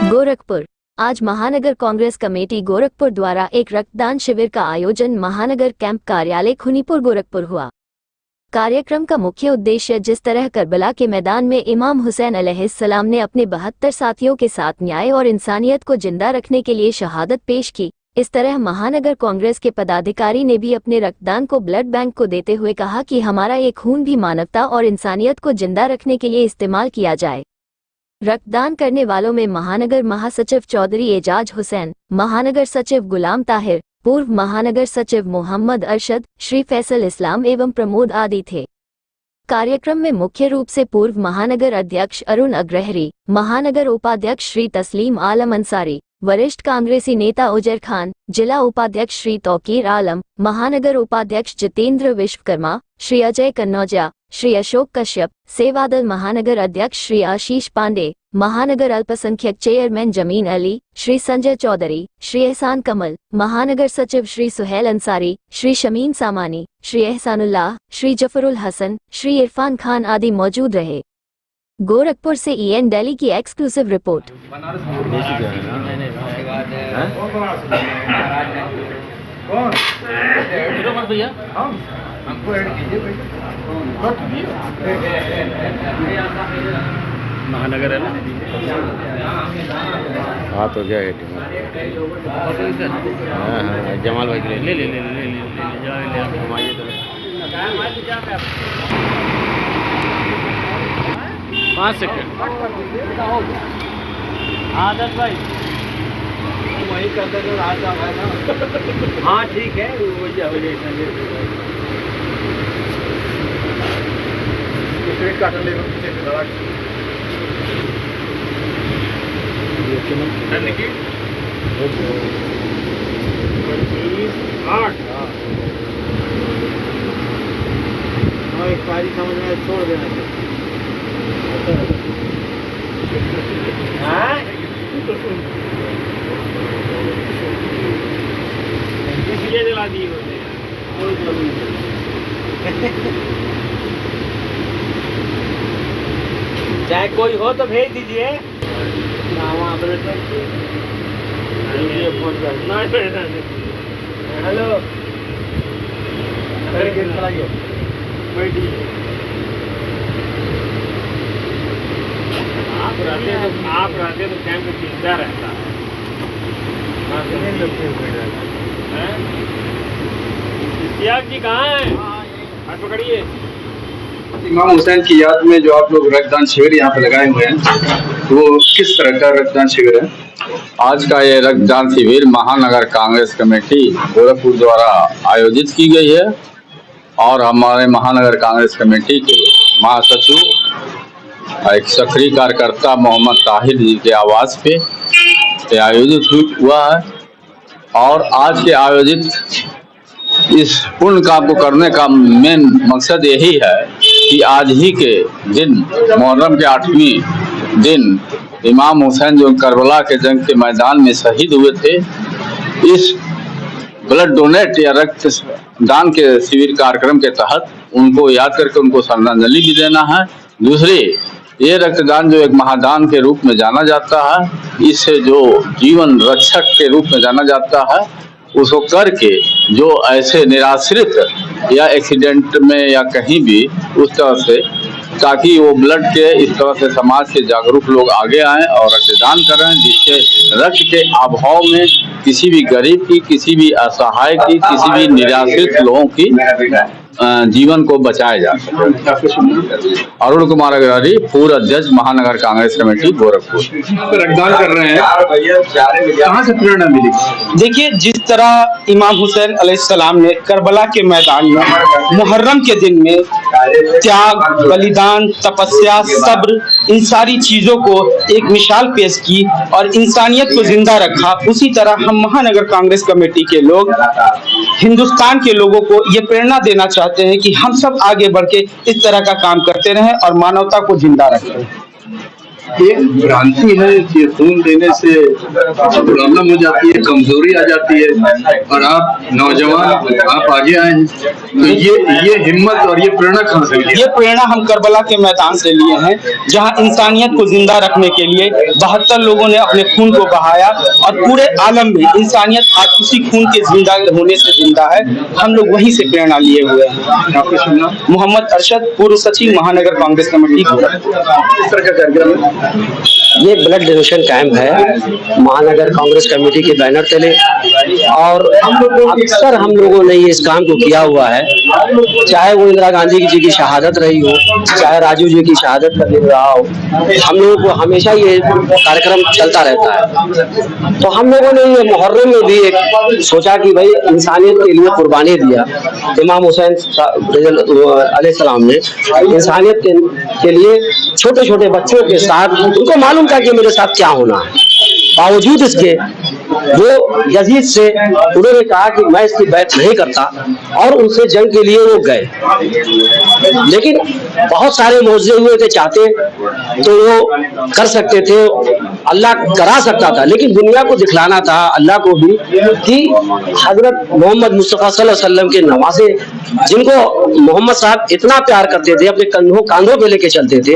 गोरखपुर। आज महानगर कांग्रेस कमेटी गोरखपुर द्वारा एक रक्तदान शिविर का आयोजन महानगर कैंप कार्यालय खुनीपुर गोरखपुर हुआ। कार्यक्रम का मुख्य उद्देश्य जिस तरह करबला के मैदान में इमाम हुसैन अलैहिस्सलाम ने अपने 72 साथियों के साथ न्याय और इंसानियत को जिंदा रखने के लिए शहादत पेश की, इस तरह महानगर कांग्रेस के पदाधिकारी ने भी अपने रक्तदान को ब्लड बैंक को देते हुए कहा कि हमारा ये खून भी मानवता और इंसानियत को जिंदा रखने के लिए इस्तेमाल किया जाए। रक्तदान करने वालों में महानगर महासचिव चौधरी एजाज हुसैन, महानगर सचिव गुलाम ताहिर, पूर्व महानगर सचिव मोहम्मद अरशद, श्री फैसल इस्लाम एवं प्रमोद आदि थे। कार्यक्रम में मुख्य रूप से पूर्व महानगर अध्यक्ष अरुण अग्रहरी, महानगर उपाध्यक्ष श्री तस्लीम आलम अंसारी, वरिष्ठ कांग्रेसी नेता उजैर खान, जिला उपाध्यक्ष श्री तौकीर आलम, महानगर उपाध्यक्ष जितेंद्र विश्वकर्मा, श्री अजय कन्नौजिया, श्री अशोक कश्यप, सेवादल महानगर अध्यक्ष श्री आशीष पांडे, महानगर अल्पसंख्यक चेयरमैन जमीन अली, श्री संजय चौधरी, श्री एहसान कमल, महानगर सचिव श्री सुहेल अंसारी, श्री शमीन सामानी, श्री एहसानुल्लाह, श्री जफरुल हसन, श्री इरफान खान आदि मौजूद रहे। गोरखपुर से EN दिल्ली की एक्सक्लूसिव रिपोर्ट। महानगर है ना। हाँ तो क्या जमाल भाई ले ले ले ले ले ले घुमाइए तो 5 सेकंड। आदत भाई वही करते तो राजा है ना। हाँ ठीक है काटन ले एक्सपायरी समझ में छोड़ देना इसलिए दिला दिए होते चाहे कोई हो तो भेज दीजिए। हेलो आप रहते तो कैंप में चिंता रहता जी कहाँ है? हाथ पकड़िए। इमाम हुसैन की याद में जो आप लोग रक्तदान शिविर यहाँ पे लगाए हुए हैं, वो किस तरह का रक्तदान शिविर है? आज का ये रक्तदान शिविर महानगर कांग्रेस कमेटी गोरखपुर द्वारा आयोजित की गई है और हमारे महानगर कांग्रेस कमेटी के महासचिव एक सक्रिय कार्यकर्ता मोहम्मद ताहिर जी के आवास पे आयोजित हुआ है। और आज के आयोजित इस पुण्य काम को करने का मेन मकसद यही है कि आज ही के दिन मुहर्रम के 8वें दिन इमाम हुसैन जो करबला के जंग के मैदान में शहीद हुए थे, इस ब्लड डोनेट या रक्त दान के शिविर कार्यक्रम के तहत उनको याद करके उनको श्रद्धांजलि भी देना है। दूसरी, ये रक्तदान जो एक महादान के रूप में जाना जाता है, इसे जो जीवन रक्षक के रूप में जाना जाता है, उसको करके जो ऐसे निराश्रित या एक्सीडेंट में या कहीं भी उस तरह से, ताकि वो ब्लड के इस तरह से समाज के जागरूक लोग आगे आएं और रक्तदान करें, जिससे रक्त के अभाव में किसी भी गरीब की, किसी भी असहाय की, किसी भी निराश्रित लोगों की जीवन को बचाया जा सके। अरुण कुमार अग्रहरी, पूर्व अध्यक्ष महानगर कांग्रेस कमेटी गोरखपुर। रक्तदान कर रहे हैं, कहाँ से प्रेरणा मिली? देखिए, जिस तरह इमाम हुसैन अलैहिस्सलाम ने करबला के मैदान में मुहर्रम के दिन में त्याग, बलिदान, तपस्या, सब्र, इन सारी चीजों को एक मिसाल पेश की और इंसानियत को जिंदा रखा, उसी तरह हम महानगर कांग्रेस कमेटी के लोग हिंदुस्तान के लोगों को ये प्रेरणा देना चाहते हैं कि हम सब आगे बढ़ के इस तरह का काम करते रहें और मानवता को जिंदा रखें। एक भ्रांति है कि खून देने से प्रॉब्लम हो जाती है, कमजोरी आ जाती है, और आप नौजवान आप आगे आए हैं, तो ये हिम्मत और ये प्रेरणा कहाँ से मिली? ये प्रेरणा हम करबला के मैदान से लिए हैं, जहां इंसानियत को जिंदा रखने के लिए 72 लोगों ने अपने खून को बहाया और पूरे आलम में इंसानियत आज उसी खून के जिंदा होने से जिंदा है। हम लोग वहीं से प्रेरणा लिए हुए हैं। आपका शुभ नाम? मोहम्मद अरशद, पूर्व सचिव महानगर कांग्रेस कमेटी। किस तरह का कार्यक्रम है? ये ब्लड डोनेशन कैंप है महानगर कांग्रेस कमेटी के बैनर तले, और अक्सर हम लोगों ने ये इस काम को किया हुआ है, चाहे वो इंदिरा गांधी जी की शहादत रही हो, चाहे राजीव जी की शहादत का दिन रहा हो, हम लोगों को हमेशा ये कार्यक्रम चलता रहता है। तो हम लोगों ने ये मुहर्रम में भी एक सोचा कि भाई इंसानियत के लिए कुर्बानी दिया, इमाम हुसैन अलैहिस्सलाम ने इंसानियत के लिए छोटे छोटे बच्चों के साथ, उनको मालूम था कि मेरे साथ क्या होना है, बावजूद इसके वो यजीद से उन्होंने कहा कि मैं इसकी बैत नहीं करता, और उनसे जंग के लिए वो गए। लेकिन बहुत सारे मौजे हुए थे, चाहते तो वो कर सकते थे, अल्लाह करा सकता था, लेकिन दुनिया को दिखलाना था अल्लाह को भी कि हजरत मोहम्मद मुस्तफ़ा सल्लल्लाहु अलैहि वसल्लम के नवासे, जिनको मोहम्मद साहब इतना प्यार करते थे, अपने कांधों पे लेके चलते थे,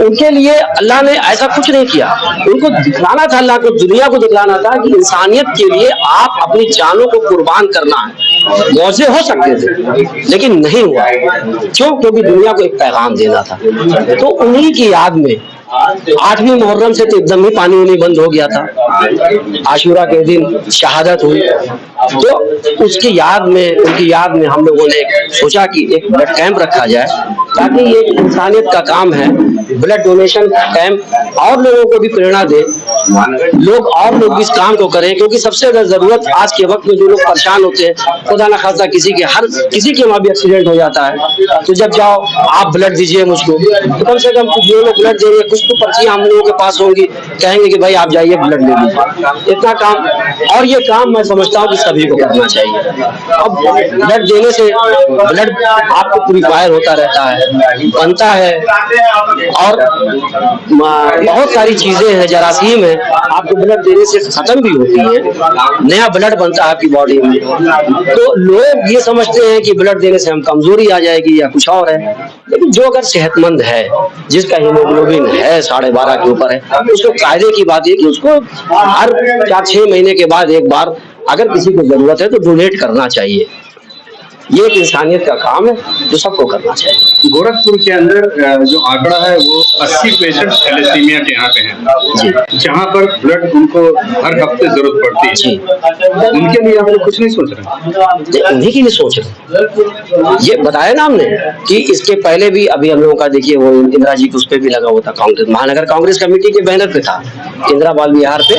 उनके लिए अल्लाह ने ऐसा कुछ नहीं किया। उनको दिखलाना था, अल्लाह को, दुनिया को दिखलाना था कि इंसानियत के लिए आप अपनी जानों को कुर्बान करना है। मौजे हो सकते थे लेकिन नहीं हुआ, क्यों? क्योंकि दुनिया को एक पैगाम देना था। तो उन्हीं की याद में 8वीं मुहर्रम से तो एकदम ही पानी वानी बंद हो गया था, आशूरा के दिन शहादत हुई, तो उसकी याद में, उनकी याद में हम लोगों ने सोचा कि एक ब्लड कैंप रखा जाए, ताकि ये इंसानियत का काम है, ब्लड डोनेशन कैंप और लोगों को भी प्रेरणा दे, और लोग भी इस काम को करें, क्योंकि सबसे ज्यादा जरूरत आज के वक्त में जो लोग परेशान होते हैं, खुदा ना खास्ता किसी के वहाँ भी एक्सीडेंट हो जाता है, तो जब जाओ आप ब्लड दीजिए मुझको, तो कम से कम जो लोग ब्लड देंगे कुछ तो पर्चियां हम लोगों के पास होंगी, कहेंगे कि भाई आप जाइए ब्लड ले लीजिए, इतना काम। और ये काम मैं समझता हूँ कि सभी को करना चाहिए। अब ब्लड देने से ब्लड आपको प्यूरिफायर होता रहता है, बनता है, और बहुत सारी चीजें हैं, जरासीम है, आपको ब्लड देने से खत्म भी होती है, नया ब्लड बनता है आपकी बॉडी में। तो लोग ये समझते हैं कि ब्लड देने से हम कमजोरी आ जाएगी या कुछ और है, लेकिन जो अगर सेहतमंद है, जिसका हीमोग्लोबिन है 12.5 के ऊपर है, उसको कायदे की बात है कि उसको हर 4-6 महीने के बाद एक बार अगर किसी को जरूरत है तो डोनेट करना चाहिए। ये एक इंसानियत का काम है जो सबको करना चाहिए। गोरखपुर के अंदर जो आंकड़ा है वो 80 पेशेंट थैलेसीमिया के यहाँ पे हैं, जहाँ पर ब्लड उनको हर हफ्ते जरूरत पड़ती है जी। उनके लिए आप लोग कुछ नहीं सोच रहे? उन्हीं के लिए सोच रहे। ये बताया ना हमने कि इसके पहले भी अभी हम लोगों का देखिए वो इंदिरा जी उस पर भी लगा हुआ था, कांग्रेस महानगर कांग्रेस कमेटी के बैनर पे था, इंदिरा बाल विहार पे,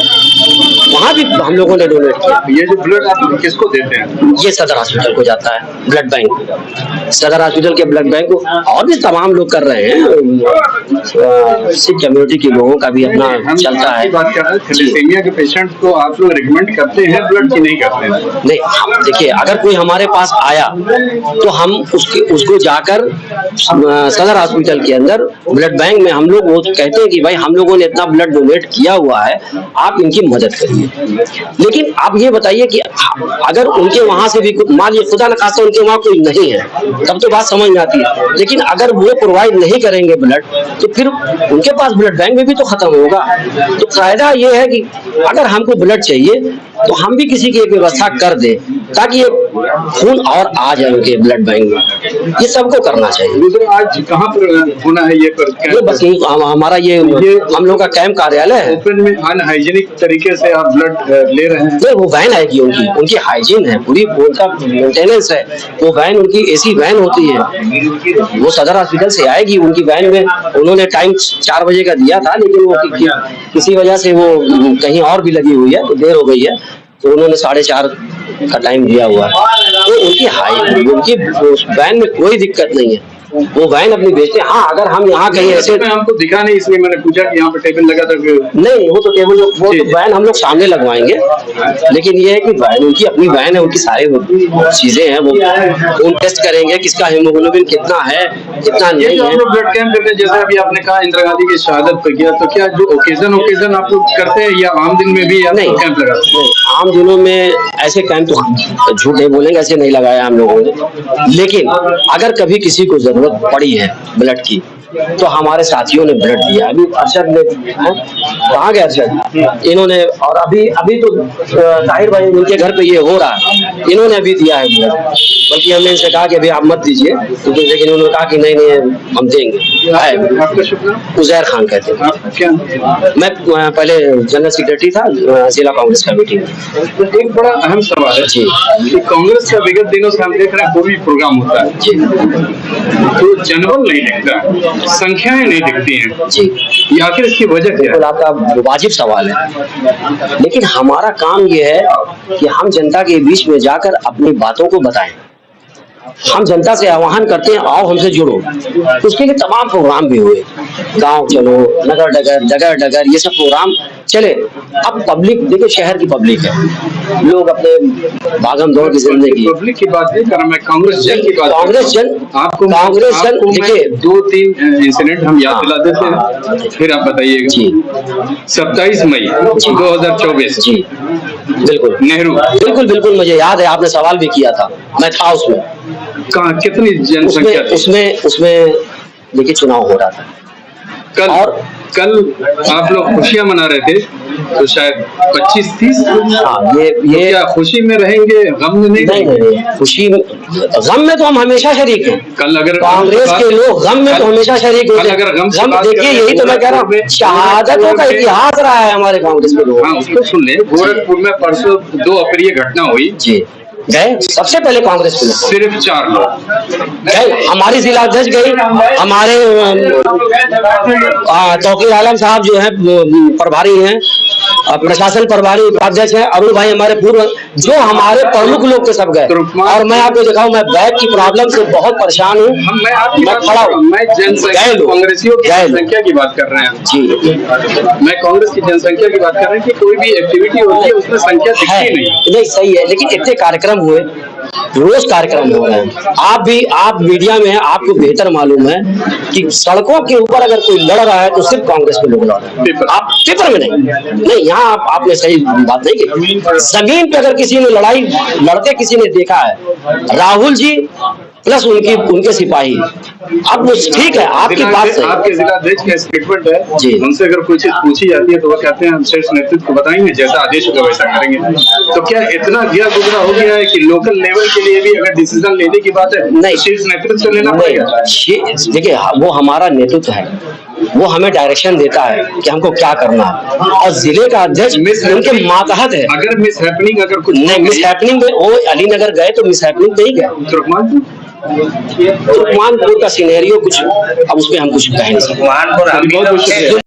वहाँ भी हम लोगों ने डोनेट किया। ये जो ब्लड आप किसको देते हैं? ये सदर हॉस्पिटल को जाता है, ब्लड बैंक, सदर हॉस्पिटल के ब्लड बैंक को, और भी तमाम लोग कर रहे हैं, सिख कम्युनिटी के लोगों का भी अपना चलता है। बात कर रहे हैं थैलेसीमिया के पेशेंट को आप लोग रिकमेंड करते हैं ब्लड की नहीं करते हैं? नहीं, देखिए अगर कोई हमारे पास आया तो हम उसको जाकर सदर हॉस्पिटल के अंदर ब्लड बैंक में हम लोग वो कहते हैं कि भाई हम लोगों ने इतना ब्लड डोनेट किया हुआ है, आप इनकी मदद करिए। लेकिन आप ये बताइए कि अगर उनके वहां से भी मान लीजिए खुदा न खास्ता उनके वहां कोई नहीं है, तब तो बात समझ में आती है, लेकिन अगर वो प्रोवाइड नहीं करेंगे ब्लड, तो फिर उनके पास ब्लड बैंक में भी तो खत्म होगा। तो फायदा ये है कि अगर हमको ब्लड चाहिए तो हम भी किसी की व्यवस्था कर दे, ताकि ये खून और आ जाए उनके ब्लड बैंक में। ये सबको करना चाहिए। आज कहाँ पर होना है ये बस हमारा ये हम लोग का कैंप कार्यालय है। ओपन में अनहाइजीनिक तरीके से आप ब्लड ले रहे हैं? नहीं, वो वैन आएगी, उनकी हाइजीन है, पूरी उनका मेंटेनेंस है, वो वैन उनकी एसी वैन होती है, वो सदर हॉस्पिटल से आएगी। उनकी वैन में उन्होंने टाइम 4 बजे का दिया था, लेकिन वो किसी वजह से वो कहीं और भी लगी हुई है तो देर हो गई है, तो उन्होंने 4:30 का टाइम दिया हुआ है। तो उनकी वैन में कोई दिक्कत नहीं है, वो वैन अपनी बेचते हैं। हाँ, अगर हम यहाँ कहीं ऐसे हमको दिखा नहीं, इसलिए मैंने पूछा कि यहाँ पे टेबल लगा था नहीं, वो तो टेबल, वो तो वैन हम लोग सामने लगवाएंगे, लेकिन ये है कि वैन उनकी अपनी वैन है, उनकी सारी चीजें हैं, वो खून टेस्ट करेंगे किसका हीमोग्लोबिन कितना है कितना नहीं है। ब्लड कैंप करते हैं, जैसे अभी आपने कहा इंदिरा गांधी की शहादत पे किया, तो क्या जो ओकेजन आप लोग करते हैं या आम दिन में भी नहीं कैंप लगाते हैं? आम दिनों में ऐसे कैंप तो झूठ नहीं बोलेंगे, ऐसे नहीं लगाया हम लोगों ने, लेकिन अगर कभी किसी को जरूरत पड़ी है ब्लड की तो हमारे साथियों ने ब्लड दिया। अभी अरशद ने, कहाँ गए अरशद, इन्होंने, और अभी तो ताहिर भाई उनके घर पे ये हो रहा है, इन्होंने अभी दिया है ब्लड, बल्कि हमने इनसे कहा कि अभी आप मत दीजिए, लेकिन उन्होंने कहा कि नहीं हम देंगे। आपका शुभ नाम? उजैर खान कहते हैं। क्या? मैं पहले जनरल सेक्रेटरी था जिला कांग्रेस कमेटी में। एक बड़ा अहम सवाल है जी कि कांग्रेस का विगत दिनों से हम देख रहे हैं कोई भी प्रोग्राम होता है जी तो जनबल नहीं दिखता, संख्याएं नहीं दिखती हैं जी, ये आखिर इसकी वजह क्या बिल्कुल आपका वाजिब सवाल है, लेकिन हमारा काम ये है कि हम जनता के बीच में जाकर अपनी बातों को बताएं। हम जनता से आह्वान करते हैं, आओ हमसे जुड़ो। उसके लिए तमाम प्रोग्राम भी हुए, गांव चलो, नगर डगर, जगह डगर, ये सब प्रोग्राम चले। अब पब्लिक देखिए, शहर की पब्लिक है, लोग अपने भागम दौड़ की जिंदगी, पब्लिक की बात नहीं कर रहा मैं, कांग्रेस जन की बात। कांग्रेस जन, आपको कांग्रेस जन देखिए 2-3 इंसिडेंट हम याद दिला देते हैं, फिर आप बताइएगा जी। 27 मई 2024 जी बिल्कुल नेहरू, बिल्कुल मुझे याद है, आपने सवाल भी किया था, मैं था उसमें। कहाँ कितनी जनसंख्या थी? उसमें देखिए चुनाव हो रहा था, कल आप लोग खुशियां मना रहे थे, तो शायद 25-30। हाँ, ये क्या खुशी में रहेंगे, गम में नहीं? खुशी गम में तो हम हमेशा शरीक हैं। कल अगर कांग्रेस के लोग गम में तो हमेशा शरीक होते हैं। अगर गम देखिए, यही तो मैं कह रहा हूँ, शहादतों का इतिहास रहा है हमारे कांग्रेस के लोग। हाँ, उसको सुन ले। गोरखपुर में परसों 2 अप्रिय घटना हुई जी, गए सबसे पहले कांग्रेस के लोग, सिर्फ 4 लोग गए। हमारी जिला अध्यक्ष गई, हमारे तौकीर आलम साहब जो है प्रभारी हैं, प्रशासन प्रभारी उपाध्यक्ष है, अरुण भाई हमारे पूर्व, जो हमारे प्रमुख लोग के सब गए। और मैं आपको दिखाऊं, मैं बैक की प्रॉब्लम से बहुत परेशान हूँ, मैं खड़ा हूँ। मैं जनसंख्या, कांग्रेसियों की जनसंख्या की बात कर रहे हैं जी, मैं कांग्रेस की जनसंख्या की बात कर रहे हैं कि कोई भी एक्टिविटी होती है उसमें संख्या दिखती नहीं, सही है, लेकिन इतने कार्यक्रम हुए, रोज कार्यक्रम हो रहे हैं। आप मीडिया में हैं, आपको बेहतर मालूम है कि सड़कों के ऊपर अगर कोई लड़ रहा है तो सिर्फ कांग्रेस के लोग लड़ रहे हैं, आप पेपर में नहीं। यहाँ आपने सही बात नहीं की, जमीन पे अगर किसी ने लड़ाई लड़ते किसी ने देखा है, राहुल जी प्लस उनके सिपाही। अब ठीक है, आपकी बात सही। आपके जिला अध्यक्ष का स्टेटमेंट है जी, उनसे अगर कोई चीज पूछी जाती है तो वो कहते हैं हम शीर्ष नेतृत्व को बताएंगे, जैसा आदेश होगा वैसा करेंगे। तो क्या इतना गिरा गुजरा हो गया है कि लोकल लेवल के लिए भी अगर डिसीजन लेने की बात है नहीं, शीर्ष नेतृत्व को लेना पड़ेगा? देखिए, वो हमारा नेतृत्व है, वो हमें डायरेक्शन देता है कि हमको क्या करना है, और जिले का अध्यक्ष उनके मातहत है। अगर मिस हैपनिंग अगर कुछ नहीं, मिस हैपनिंग में वो अलीनगर गए तो मिस हैपनिंग नहीं गए, तुर्कमानपुर का सिनेरियो कुछ, अब उसमें हम कुछ कह नहीं सकते। बहुत बहुत शुक्रिया।